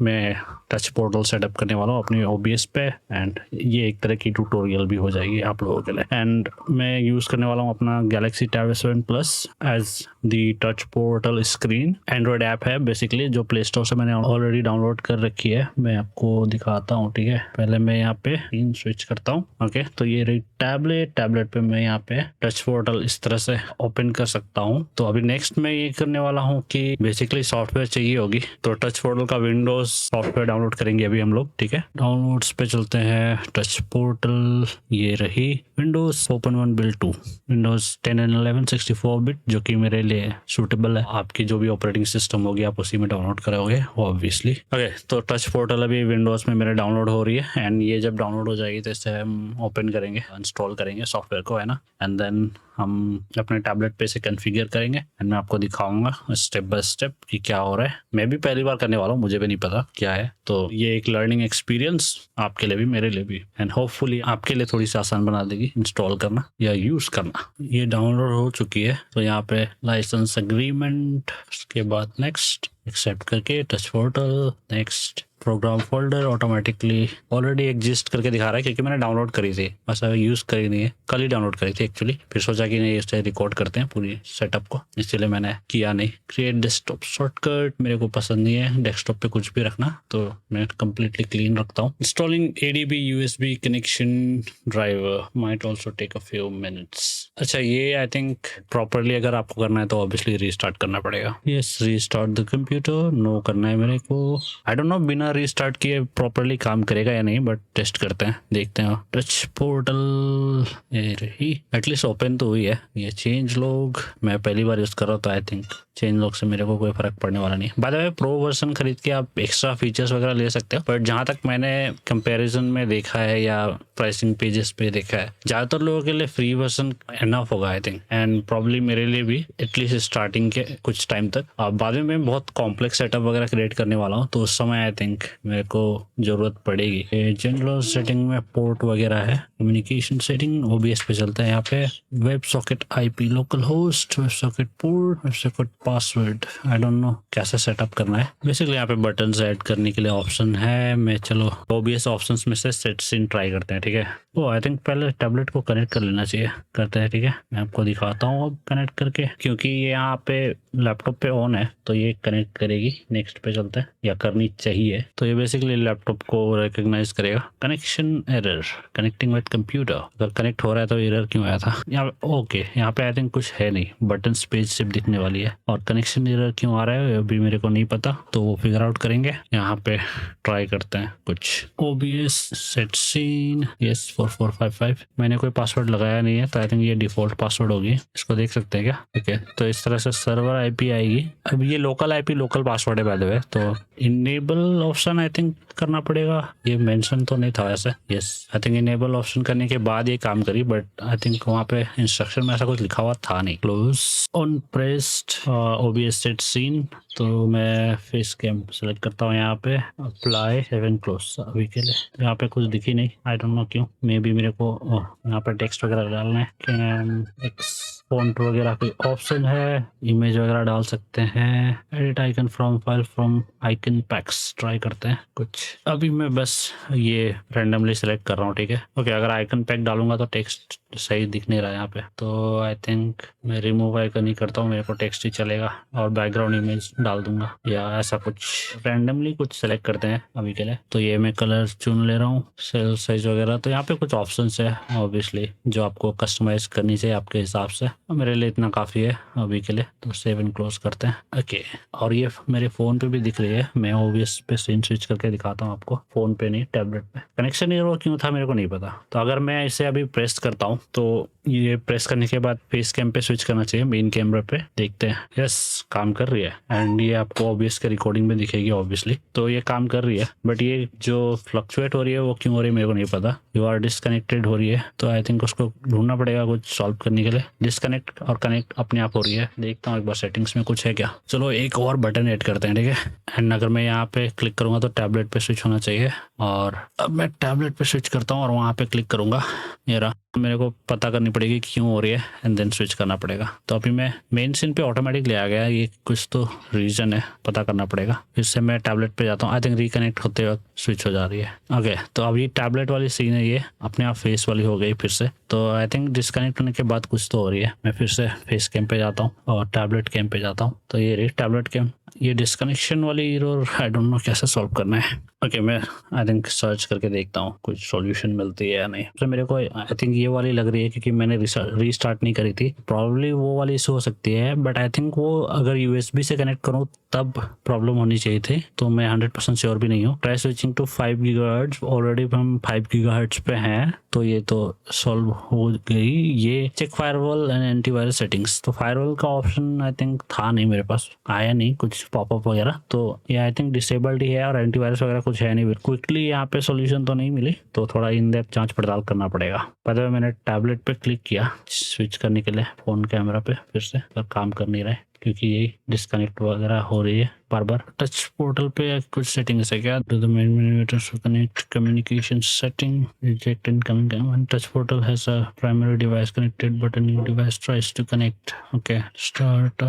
मैं touch portal setup करने वाला हूँ अपने OBS पे, एंड ये एक तरह की ट्यूटोरियल भी हो जाएगी आप लोगों के लिए। एंड मैं यूज़ करने वाला हूँ अपना Galaxy Tab S7 Plus edge the touch portal screen. Android app है बेसिकली, जो प्ले स्टोर से मैंने ऑलरेडी डाउनलोड कर रखी है। मैं आपको दिखाता हूँ, ठीक है। पहले मैं यहाँ पे स्क्रीन स्विच करता हूँ। ओके, तो ये रही टैबलेट पे मैं यहाँ पे टच पोर्टल इस तरह से ओपन कर सकता हूँ। तो अभी नेक्स्ट मैं ये करने वाला हूँ कि बेसिकली सॉफ्टवेयर चाहिए होगी, तो टच पोर्टल का विंडोज सॉफ्टवेयर डाउनलोड करेंगे अभी हम लोग, ठीक है। डाउनलोड्स पे चलते हैं, टच पोर्टल ये रही, Windows open 1 build 2, Windows 10 and 11 64 bit, जो कि मेरे लिए सूटेबल है। आपकी जो भी ऑपरेटिंग सिस्टम होगी आप उसी में डाउनलोड करोगे ऑब्वियसली। ओके, तो टच पोर्टल अभी विंडोज में मेरे डाउनलोड हो रही है, एंड ये जब डाउनलोड हो जाएगी तो इससे हम ओपन करेंगे, इंस्टॉल करेंगे सॉफ्टवेयर को, है ना। एंड देन हम अपने टैबलेट पे से कॉन्फ़िगर करेंगे, एंड मैं आपको दिखाऊंगा स्टेप बाय स्टेप कि क्या हो रहा है। मैं भी पहली बार करने वाला हूँ, मुझे भी नहीं पता क्या है, तो ये एक लर्निंग एक्सपीरियंस आपके लिए भी मेरे लिए भी, एंड होपफुली आपके लिए थोड़ी सी आसान बना देगी इंस्टॉल करना या यूज़ करना। ये डाउनलोड हो चुकी है, तो यहाँ पे लाइसेंस एग्रीमेंट, उसके बाद नेक्स्ट एक्सेप्ट करके touch portal, next program folder automatically already exist करके दिखा रहा है, क्योंकि मैंने डाउनलोड करी थी, बस अभी यूज़ करी नहीं है, कल ही डाउनलोड करी थी एक्चुअली। फिर सोचा कि नहीं, इससे रिकॉर्ड करते हैं पूरी सेटअप को, इसलिए मैंने किया नहीं। क्रिएट डेस्कटॉप शॉर्टकट मेरे को पसंद नहीं है डेस्कटॉप पे कुछ भी रखना, तो मैं कम्प्लीटली क्लीन रखता हूँ। Installing ADB USB connection driver might also take a few minutes. अच्छा, ये आई थिंक प्रॉपरली अगर आपको करना है तो ऑब्वियसली रीस्टार्ट करना पड़ेगा। Yes, restart the computer, no करना है मेरे को। आई डोंट नो बिना रीस्टार्ट किए प्रॉपरली काम करेगा या नहीं, बट टेस्ट करते हैं, देखते हैं। टच पोर्टल ये रही, एटलीस्ट ओपन तो हुई है। ये चेंज लॉग मैं पहली बार यूज कर रहा हूँ, तो आई थिंक चेंज लॉग से मेरे को कोई फर्क पड़ने वाला नहीं। By the way, pro version खरीद के आप एक्स्ट्रा फीचर्स वगैरह ले सकते हो, बट जहाँ तक मैंने कंपैरिजन में देखा है या प्राइसिंग पेजेस पे देखा है, ज्यादातर लोगों के लिए फ्री वर्जन एनफ होगा आई थिंक, एंड प्रॉब्ली मेरे लिए भी एटलीस्ट स्टार्टिंग के कुछ टाइम तक। बाद में मैं बहुत कॉम्प्लेक्स सेटअप वगैरह क्रिएट करने वाला हूँ, तो उस समय आई थिंक मेरे को जरूरत पड़ेगी। जनरल सेटिंग में पोर्ट वगैरह है, कम्युनिकेशन सेटिंग OBS पे चलता है। यहाँ पे web socket IP local host, web socket port, web socket password, I don't no कैसे सेटअप करना है। बेसिकली यहाँ पे बटन ऐड करने के लिए ऑप्शन है। मैं चलो OBS ऑप्शंस में से सेट सीन ट्राई करते हैं, ठीक है। वो आई थिंक पहले टैबलेट को कनेक्ट कर लेना चाहिए, करते हैं, ठीक है। मैं आपको दिखाता हूँ अब कनेक्ट करके, क्योंकि ये यहाँ पे लैपटॉप पे ऑन है तो ये कनेक्ट करेगी। नेक्स्ट पे चलते हैं, या करनी चाहिए। तो ये बेसिकली लैपटॉप को रिकॉग्नाइज करेगा। Connection error, connecting with computer, अगर कनेक्ट हो रहा है तो एरर क्यों आया था यहाँ। ओके, यहाँ पे आई थिंक कुछ है नहीं, बटन पेज सिर्फ दिखने वाली है, और कनेक्शन एरर क्यों आ रहा है अभी मेरे को नहीं पता, तो वो फिगर आउट करेंगे। यहाँ पे ट्राई करते हैं कुछ। OBS सेट सीन, yes 4455, मैंने कोई पासवर्ड लगाया नहीं है, तो आई थिंक ये डिफॉल्ट पासवर्ड होगी। इसको देख सकते हैं क्या, ठीक है। तो इस तरह से सर्वर IP आएगी। अब ये लोकल IP लोकल पासवर्ड है बाय द वे, तो इनेबल ऑप्शन आई थिंक करना पड़ेगा। ये मेंशन तो नहीं था वैसे। Yes, I think enable option करने के बाद ये काम करी, बट आई थिंक वहाँ पे इंस्ट्रक्शन में ऐसा कुछ लिखा हुआ था नहीं। Close on pressed OBS set scene, तो मैं फेस कैम सेलेक्ट करता हूँ यहाँ पे, अप्लाई 7 क्लोज अभी के लिए। यहाँ पे कुछ दिखी नहीं, आई डोंट नो क्यों। मे बी मेरे को यहाँ पे टेक्स्ट वगैरह डालना है, कैन एक्स फॉन्ट वगैरह कोई ऑप्शन है, इमेज वगैरह डाल सकते हैं। Edit icon from file from icon PACS, try करते हैं कुछ। अभी मैं बस ये रैंडमली सेलेक्ट कर रहा हूँ, ठीक है। ओके, अगर आइकन पैक डालूंगा तो टेक्स्ट सही दिख नहीं रहा है यहाँ पे, तो आई थिंक मैं रिमूव आइकन ही करता हूँ, मेरे को टेक्स्ट ही चलेगा, और बैकग्राउंड इमेज डाल दूंगा या ऐसा कुछ। रैंडमली कुछ सेलेक्ट करते हैं अभी के लिए। तो ये मैं कलर चुन ले रहा हूँ, सेल साइज वगैरह। तो यहाँ पे कुछ ऑप्शंस है ऑब्वियसली जो आपको कस्टमाइज करनी चाहिए आपके हिसाब से, मेरे लिए इतना काफ़ी है अभी के लिए। तो 7 क्लोज करते हैं। ओके, और ये मेरे फ़ोन पे भी दिख रही है। मैं OBS पे सीन स्विच करके दिखाता हूँ आपको, फ़ोन पे नहीं टैबलेट पे। कनेक्शन एरर क्यों था मेरे को नहीं पता। तो अगर मैं इसे अभी प्रेस करता हूँ, तो ये प्रेस करने के बाद फेस कैम पे स्विच करना चाहिए, मेन कैमरा पे। देखते हैं, यस काम कर रही है, एंड ये आपको OBS के रिकॉर्डिंग में दिखेगी ऑब्वियसली। तो ये काम कर रही है, बट ये जो फ्लक्चुएट हो रही है वो क्यों हो रही है मेरे को नहीं पता। यू आर डिसकनेक्टेड हो रही है, तो आई थिंक उसको ढूंढना पड़ेगा कुछ सॉल्व करने के लिए। डिसकनेक्ट और कनेक्ट अपने आप हो रही है। देखता हूँ एक बार सेटिंग्स में कुछ है क्या। चलो एक और बटन ऐड करते हैं, ठीक है। एंड अगर मैं यहाँ पे क्लिक करूंगा तो टैबलेट पे स्विच होना चाहिए, और अब मैं टैबलेट पे स्विच करता हूँ और वहाँ पे क्लिक करूंगा। ये रहा, मेरे को पता करनी पड़ेगी क्यों हो रही है एंड देन स्विच करना पड़ेगा। तो अभी मैं मेन सीन पे ऑटोमेटिक ले आ गया, ये कुछ तो रीजन है, पता करना पड़ेगा। फिर से मैं टैबलेट पे जाता हूँ, आई थिंक रिकनेक्ट होते वक्त स्विच हो जा रही है। ओके तो अभी टैबलेट वाली सीन है, ये अपने आप फेस वाली हो गई फिर से। तो आई थिंक डिस्कनेक्ट होने के बाद कुछ तो हो रही है। मैं फिर से फेस कैम पे जाता हूँ और टैबलेट कैम पे जाता हूँ। तो ये रही टैबलेट कैम, ये डिस्कनेक्शन वाली एरर आई डोंट नो कैसे सॉल्व करना है। ओके मैं आई थिंक सर्च करके देखता हूँ कुछ सॉल्यूशन मिलती है या नहीं। तो मेरे को आई थिंक ये वाली लग रही है क्योंकि मैंने रीस्टार्ट नहीं करी थी, प्रॉब्ली वो वाली इशू हो सकती है। बट आई थिंक वो अगर यूएसबी से कनेक्ट करूँ तब प्रॉब्लम होनी चाहिए थी, तो मैं 100% श्योर भी नहीं हूँ। Try switching to 5 gigahertz, already हम 5 गीगाहर्ट्ज पे हैं, तो ये तो सॉल्व हो गई। ये check firewall and antivirus settings, तो फायरवॉल का ऑप्शन आई थिंक था नहीं मेरे पास, आया नहीं कुछ पॉपअप वगैरह, तो ये आई थिंक डिसेबल्ड ही है और एंटीवायरस वगैरह कुछ है नहीं। क्विकली यहाँ पे सॉल्यूशन तो नहीं मिली, तो थोड़ा इन डेप्थ जांच पड़ताल करना पड़ेगा। पहले मैंने टैबलेट पे क्लिक किया स्विच करने के लिए फोन कैमरा पे, फिर से पर काम कर नहीं रहा है क्योंकि यही डिस्कनेक्ट वगैरह हो रही है बार बार। टच पोर्टल पे कुछ सेटिंग्स है क्या? Do the main menu to connect communication setting, reject incoming when touch portal has a primary device connected but a new device tries to connect. Okay start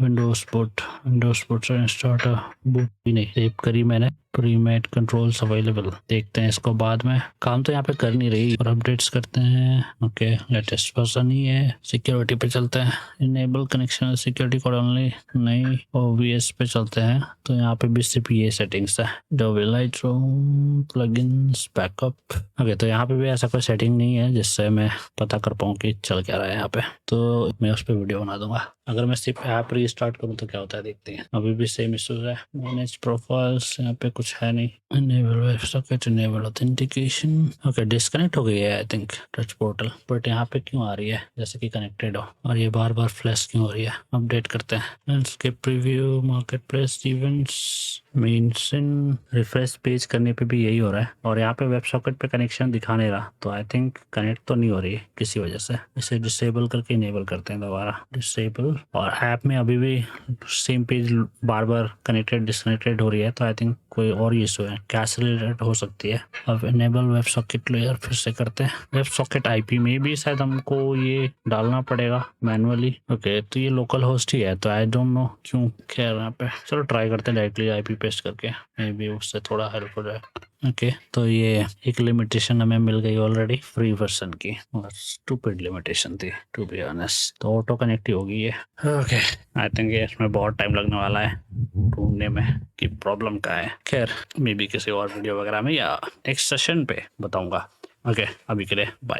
Windows boot से start boot भी नहीं save करी मैंने। Premade controls available, देखते हैं इसको बाद में। काम तो यहाँ पे कर नहीं रही और अपडेट्स करते हैं। ओके लेटेस्ट वर्जन ही है। सिक्योरिटी पे चलते हैं, enable connection security code only, नहीं ओबीएस पे चलते हैं। तो यहाँ पे भी सिर्फ ये सेटिंग्स है, Adobe Lightroom plugins backup. Okay तो यहाँ पे भी ऐसा कोई सेटिंग नहीं है जिससे मैं पता कर पाऊँ कि चल क्या रहा है यहाँ पे, तो मैं उस पर वीडियो बना दूंगा। अगर मैं सिर्फ ऐप रीस्टार्ट करूँ तो क्या होता है देखते हैं। अभी भी सेम इश्यूज है। मैनेज प्रोफाइल्स, यहाँ पे कुछ है नहीं। Enable web socket, enable authentication. Okay disconnect हो गई है I think touch portal, but यहाँ पे क्यों आ रही है जैसे कि कनेक्टेड हो, और ये बार बार फ्लैश क्यों हो रही है? अपडेट करते हैं। Landscape preview, market place, events, main scene. Refresh page करने पे भी यही हो रहा है और यहाँ पे वेब सॉकेट पे कनेक्शन दिखा नहीं रहा, तो आई थिंक कनेक्ट तो नहीं हो रही है किसी वजह से। इसे डिसेबल करके इनेबल करते हैं दोबारा, डिसेबल। और ऐप में अभी भी सेम पेज बार बार कनेक्टेड डिस्कनेक्टेड हो रही है, तो आई थिंक कोई और इशू है, कैश रिलेटेड हो सकती है। अब इनेबल वेब सॉकेट लेयर फिर से करते हैं। वेब सॉकेट आईपी में भी शायद हमको ये डालना पड़ेगा मैनुअली। ओके तो ये लोकल होस्ट ही है, तो आई डोंट नो क्यों। खैर यहाँ पे चलो ट्राई करते हैं डायरेक्टली आईपी पेस्ट करके, मे बी उससे थोड़ा हेल्प हो जाए। ओके तो ये एक लिमिटेशन हमें मिल गई ऑलरेडी फ्री वर्जन की, और स्टूपिड लिमिटेशन थी टू बी ऑनेस्ट, तो ऑटो कनेक्ट ही होगी ये। ओके आई थिंक ये इसमें बहुत टाइम लगने वाला है ढूंढने में कि प्रॉब्लम क्या है। खैर मे बी किसी और वीडियो वगैरह में या नेक्स्ट सेशन पे बताऊंगा। ओके अभी के लिए बाय।